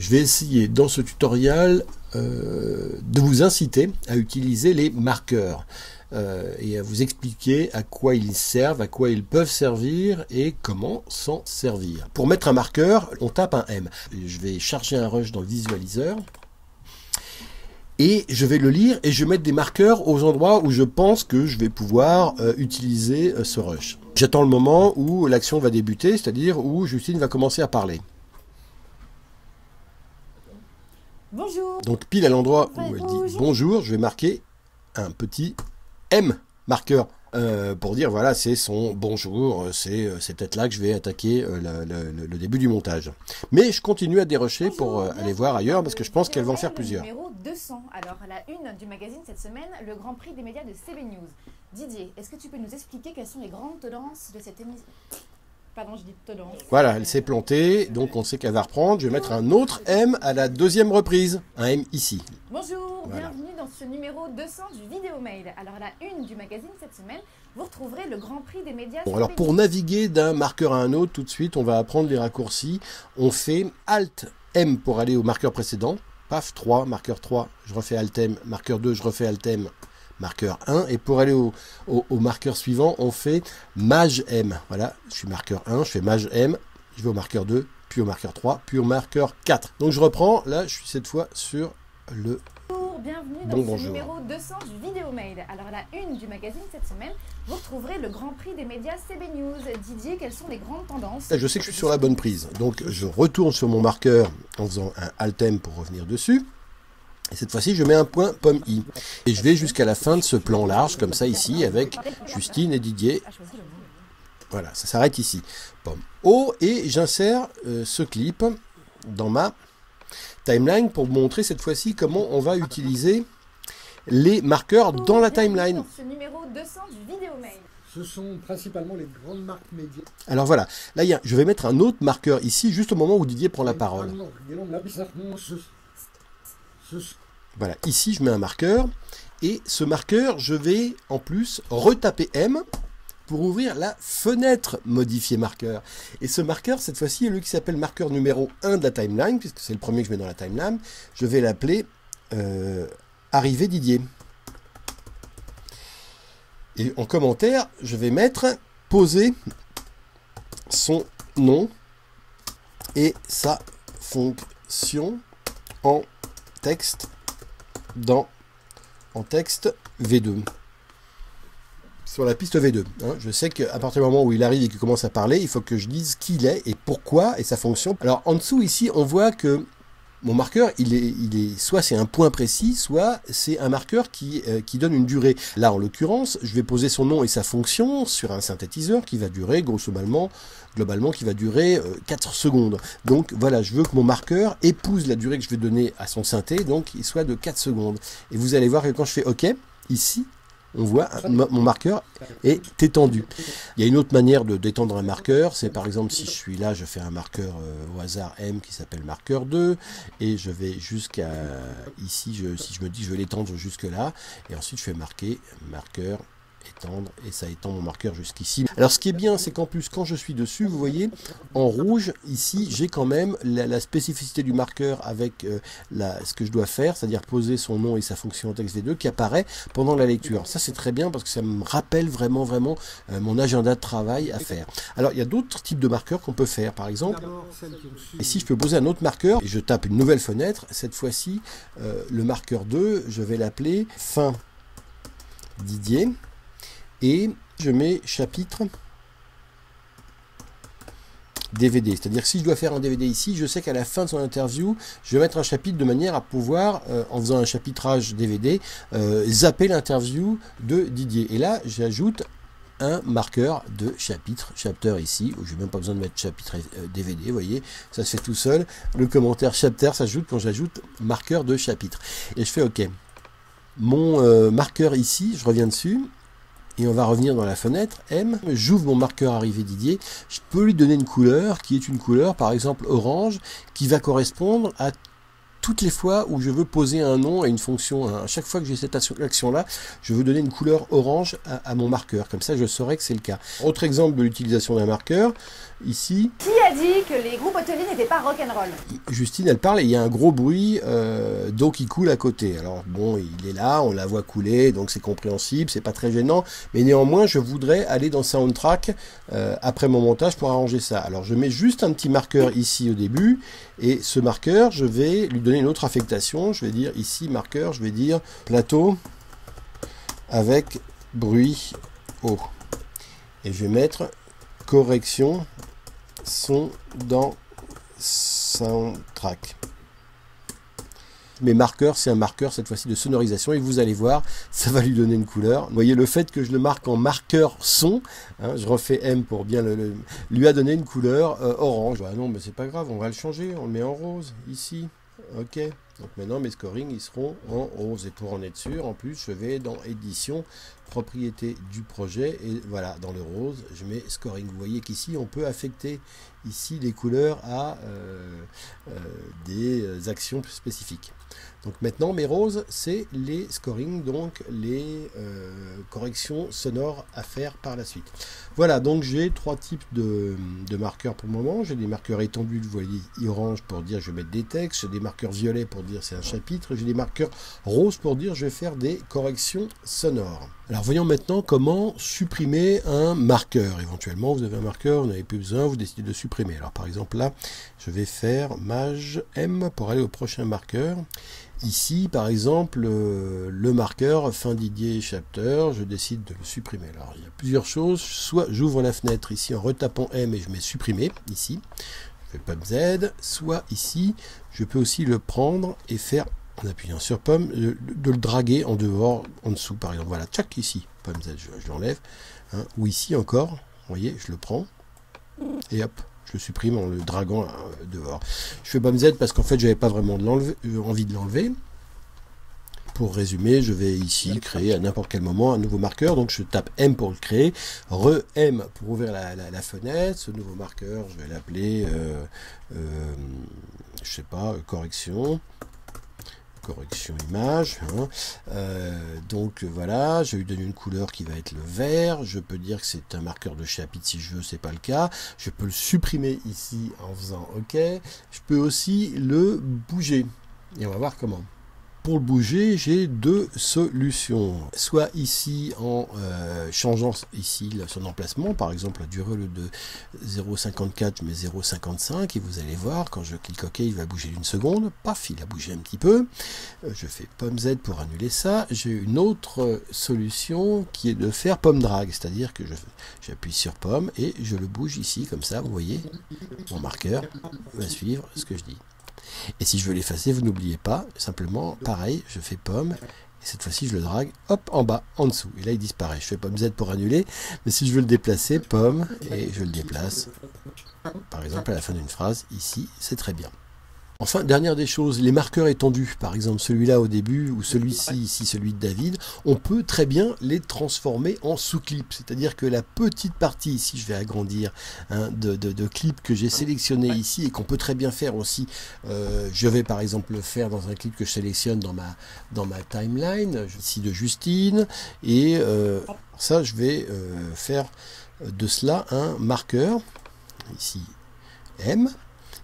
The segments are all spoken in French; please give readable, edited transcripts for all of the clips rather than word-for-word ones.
Je vais essayer dans ce tutoriel de vous inciter à utiliser les marqueurs et à vous expliquer à quoi ils servent, à quoi ils peuvent servir et comment s'en servir. Pour mettre un marqueur, on tape un M. Je vais charger un rush dans le visualiseur et je vais le lire et je vais mettre des marqueurs aux endroits où je pense que je vais pouvoir utiliser ce rush. J'attends le moment où l'action va débuter, c'est-à-dire où Justine va commencer à parler. Bonjour. Donc pile à l'endroit où elle dit bonjour, je vais marquer un petit M marqueur pour dire voilà, c'est son bonjour, c'est peut-être là que je vais attaquer le début du montage. Mais je continue à dérusher pour aller voir ailleurs parce que je pense qu'elle va en faire plusieurs. Numéro 200. Alors à la une du magazine cette semaine, le Grand Prix des médias de CB News. Didier, est-ce que tu peux nous expliquer quelles sont les grandes tendances de cette émission? Pardon, je dis tendance. Voilà, elle s'est plantée, donc on sait qu'elle va reprendre. Je vais mettre un autre M à la deuxième reprise. Un M ici. Bonjour, Voilà. bienvenue dans ce numéro 200 du Vidéo Mail. Alors à la une du magazine cette semaine, vous retrouverez le Grand Prix des médias. Bon, alors pour naviguer d'un marqueur à un autre, tout de suite, on va apprendre les raccourcis. On fait Alt M pour aller au marqueur précédent. Paf, 3, marqueur 3, je refais Alt M. Marqueur 2, je refais Alt M. Marqueur 1, et pour aller au marqueur suivant, on fait Maj M. Voilà, je suis marqueur 1, je fais Maj M, je vais au marqueur 2, puis au marqueur 3, puis au marqueur 4. Donc je reprends, là je suis cette fois sur le Bienvenue dans ce numéro 200 du Vidéo Mail. Alors à la une du magazine cette semaine, vous retrouverez le Grand Prix des médias CB News. Didier, quelles sont les grandes tendances? Là, je sais que je suis sur la bonne prise, donc je retourne sur mon marqueur en faisant un Alt M pour revenir dessus. Et cette fois-ci, je mets un point pomme I. Et je vais jusqu'à la fin de ce plan large, comme ça ici, avec Justine et Didier. Voilà, ça s'arrête ici. Pomme O, et j'insère ce clip dans ma timeline pour vous montrer cette fois-ci comment on va utiliser les marqueurs dans la timeline. Dans ce numéro 200 du Vidéo Mail. Ce sont principalement les grandes marques médias. Alors voilà, là je vais mettre un autre marqueur ici, juste au moment où Didier prend la parole. Voilà, ici je mets un marqueur, et ce marqueur, je vais en plus retaper M pour ouvrir la fenêtre modifier marqueur. Et ce marqueur, cette fois-ci, est lui qui s'appelle marqueur numéro 1 de la timeline, puisque c'est le premier que je mets dans la timeline. Je vais l'appeler Arrivée Didier. Et en commentaire, je vais mettre poser son nom et sa fonction en texte en texte V2 sur la piste V2. Hein. Je sais qu'à partir du moment où il arrive et qu'il commence à parler, il faut que je dise qui il est et pourquoi et sa fonction. Alors en dessous ici, on voit que mon marqueur, il est soit c'est un point précis, soit c'est un marqueur qui donne une durée. Là, en l'occurrence, je vais poser son nom et sa fonction sur un synthétiseur qui va durer, globalement, qui va durer 4 secondes. Donc voilà, je veux que mon marqueur épouse la durée que je vais donner à son synthé, donc il soit de 4 secondes. Et vous allez voir que quand je fais OK, ici, on voit mon marqueur est étendu. Il y a une autre manière de d'étendre un marqueur, c'est par exemple si je suis là, je fais un marqueur au hasard M qui s'appelle marqueur 2, et je vais jusqu'à ici, si je me dis je vais l'étendre jusque là, et ensuite je fais marquer marqueur étendre, et ça étend mon marqueur jusqu'ici. Alors ce qui est bien, c'est qu'en plus quand je suis dessus, vous voyez en rouge ici, j'ai quand même la spécificité du marqueur avec ce que je dois faire, c'est-à-dire poser son nom et sa fonction en texte V2 qui apparaît pendant la lecture. Ça c'est très bien parce que ça me rappelle vraiment mon agenda de travail à faire. Alors il y a d'autres types de marqueurs qu'on peut faire, par exemple ici je peux poser un autre marqueur et je tape une nouvelle fenêtre. Cette fois-ci le marqueur 2, je vais l'appeler fin Didier. Et je mets chapitre DVD. C'est-à-dire que si je dois faire un DVD ici, je sais qu'à la fin de son interview, je vais mettre un chapitre de manière à pouvoir, en faisant un chapitrage DVD, zapper l'interview de Didier. Et là, j'ajoute un marqueur de chapitre, chapter ici, où je n'ai même pas besoin de mettre chapitre DVD, vous voyez, ça se fait tout seul. Le commentaire chapter s'ajoute quand j'ajoute marqueur de chapitre. Et je fais OK. Mon marqueur ici, je reviens dessus. Et on va revenir dans la fenêtre M. J'ouvre mon marqueur arrivé Didier. Je peux lui donner une couleur qui est une couleur, par exemple orange, qui va correspondre à toutes les fois où je veux poser un nom à une fonction. À chaque fois que j'ai cette action-là, je veux donner une couleur orange à mon marqueur. Comme ça, je saurai que c'est le cas. Autre exemple de l'utilisation d'un marqueur, ici. Qui a dit que les groupes hôteliers n'étaient pas rock'n'roll? Justine, elle parle et il y a un gros bruit d'eau qui coule à côté. Alors bon, il est là, on la voit couler, donc c'est compréhensible, c'est pas très gênant. Mais néanmoins, je voudrais aller dans Soundtrack après mon montage pour arranger ça. Alors je mets juste un petit marqueur ici au début. Et ce marqueur, je vais lui donner une autre affectation. Je vais dire ici, marqueur, je vais dire plateau avec bruit haut. Et je vais mettre correction son dans Soundtrack. Mes marqueurs, c'est un marqueur cette fois-ci de sonorisation et vous allez voir, ça va lui donner une couleur. Vous voyez le fait que je le marque en marqueur son, hein, je refais M pour bien lui a donné une couleur orange. Ah non, mais c'est pas grave, on va le changer, on le met en rose ici. Ok, donc maintenant mes scorings ils seront en rose et pour en être sûr, en plus je vais dans édition, propriété du projet et voilà, dans le rose je mets scoring. Vous voyez qu'ici on peut affecter ici les couleurs à des actions spécifiques. Donc maintenant mes roses c'est les scorings, donc les corrections sonores à faire par la suite. Voilà, donc j'ai trois types de marqueurs pour le moment. J'ai des marqueurs étendus, vous voyez orange pour dire je vais mettre des textes, j'ai des marqueurs violets pour dire c'est un chapitre, j'ai des marqueurs roses pour dire je vais faire des corrections sonores. Alors voyons maintenant comment supprimer un marqueur. Éventuellement vous avez un marqueur, vous n'avez plus besoin, vous décidez de supprimer. Alors par exemple là, je vais faire Maj M pour aller au prochain marqueur. Ici, par exemple, le marqueur fin Didier chapter, je décide de le supprimer. Alors, il y a plusieurs choses. Soit j'ouvre la fenêtre ici en retapant M et je mets supprimer, ici. Je fais pomme Z. Soit ici, je peux aussi le prendre et faire, en appuyant sur pomme, de le draguer en dehors, en dessous, par exemple. Voilà, tchac, ici, pomme Z, je l'enlève. Hein. Ou ici encore, vous voyez, je le prends. Et hop. Je le supprime en le draguant dehors. Je fais pomme Z parce qu'en fait, j'avais pas vraiment envie de l'enlever. Pour résumer, je vais ici créer à n'importe quel moment un nouveau marqueur. Donc, je tape M pour le créer, re-M pour ouvrir la fenêtre. Ce nouveau marqueur, je vais l'appeler, je sais pas, correction image, hein. Donc voilà, je vais lui donner une couleur qui va être le vert. Je peux dire que c'est un marqueur de chapitre si je veux, c'est pas le cas. Je peux le supprimer ici en faisant OK. Je peux aussi le bouger et on va voir comment. Pour le bouger, j'ai deux solutions. Soit ici en changeant ici son emplacement, par exemple la durée de 0,54, je mets 0,55 et vous allez voir, quand je clique OK, il va bouger d'une seconde. Paf, il a bougé un petit peu. Je fais pomme Z pour annuler ça. J'ai une autre solution qui est de faire pomme drag, c'est-à-dire que j'appuie sur pomme et je le bouge ici, comme ça, vous voyez, mon marqueur va suivre ce que je dis. Et si je veux l'effacer, vous n'oubliez pas, simplement, pareil, je fais pomme, et cette fois-ci je le drague, hop, en bas, en dessous, et là il disparaît. Je fais pomme Z pour annuler, mais si je veux le déplacer, pomme, et je le déplace, par exemple à la fin d'une phrase, ici, c'est très bien. Enfin, dernière des choses, les marqueurs étendus, par exemple celui-là au début ou celui-ci, ici celui de David, on peut très bien les transformer en sous-clips. C'est-à-dire que la petite partie, ici je vais agrandir, hein, de clips que j'ai sélectionné ici et qu'on peut très bien faire aussi. Je vais par exemple le faire dans un clip que je sélectionne dans ma timeline, ici de Justine. Et ça, je vais faire de cela un marqueur, ici M.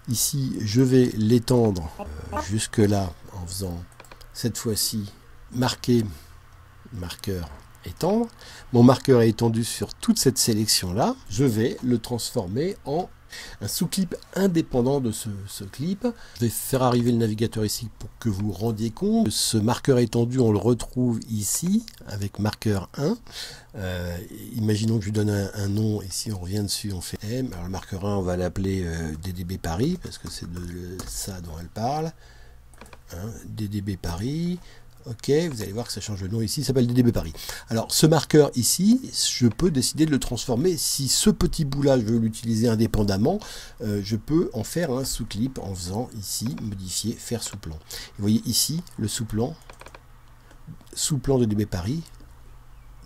Ici, je vais l'étendre jusque là en faisant cette fois-ci marqueur étendre. Mon marqueur est étendu sur toute cette sélection-là. Je vais le transformer en un sous-clip indépendant de ce clip. Je vais faire arriver le navigateur ici pour que vous vous rendiez compte. Ce marqueur étendu, on le retrouve ici avec marqueur 1. Imaginons que je lui donne un nom. Ici, on revient dessus, on fait M. Alors, le marqueur 1, on va l'appeler DDB Paris parce que c'est de ça dont elle parle. Hein, DDB Paris. Ok, vous allez voir que ça change le nom ici, ça s'appelle DDB Paris. Alors, ce marqueur ici, je peux décider de le transformer. Si ce petit bout-là, je veux l'utiliser indépendamment, je peux en faire un sous-clip en faisant ici, modifier, faire sous-plan. Vous voyez ici, le sous-plan de DDB Paris,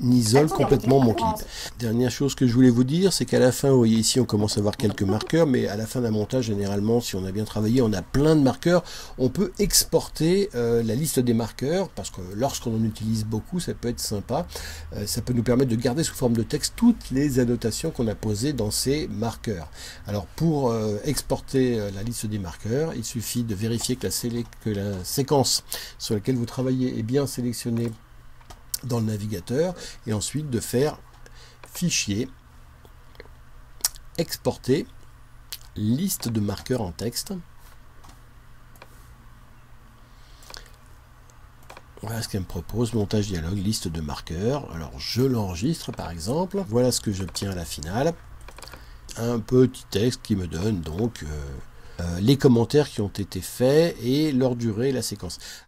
isole complètement mon clip. Dernière chose que je voulais vous dire, c'est qu'à la fin, vous voyez ici, on commence à avoir quelques marqueurs, mais à la fin d'un montage, généralement, si on a bien travaillé, on a plein de marqueurs. On peut exporter la liste des marqueurs, parce que lorsqu'on en utilise beaucoup, ça peut être sympa. Ça peut nous permettre de garder sous forme de texte toutes les annotations qu'on a posées dans ces marqueurs. Alors, pour exporter la liste des marqueurs, il suffit de vérifier que la séquence sur laquelle vous travaillez est bien sélectionnée dans le navigateur, et ensuite de faire fichier, exporter, liste de marqueurs en texte. Voilà ce qu'elle me propose, montage dialogue, liste de marqueurs. Alors je l'enregistre par exemple, voilà ce que j'obtiens à la finale. Un petit texte qui me donne donc les commentaires qui ont été faits et leur durée et la séquence.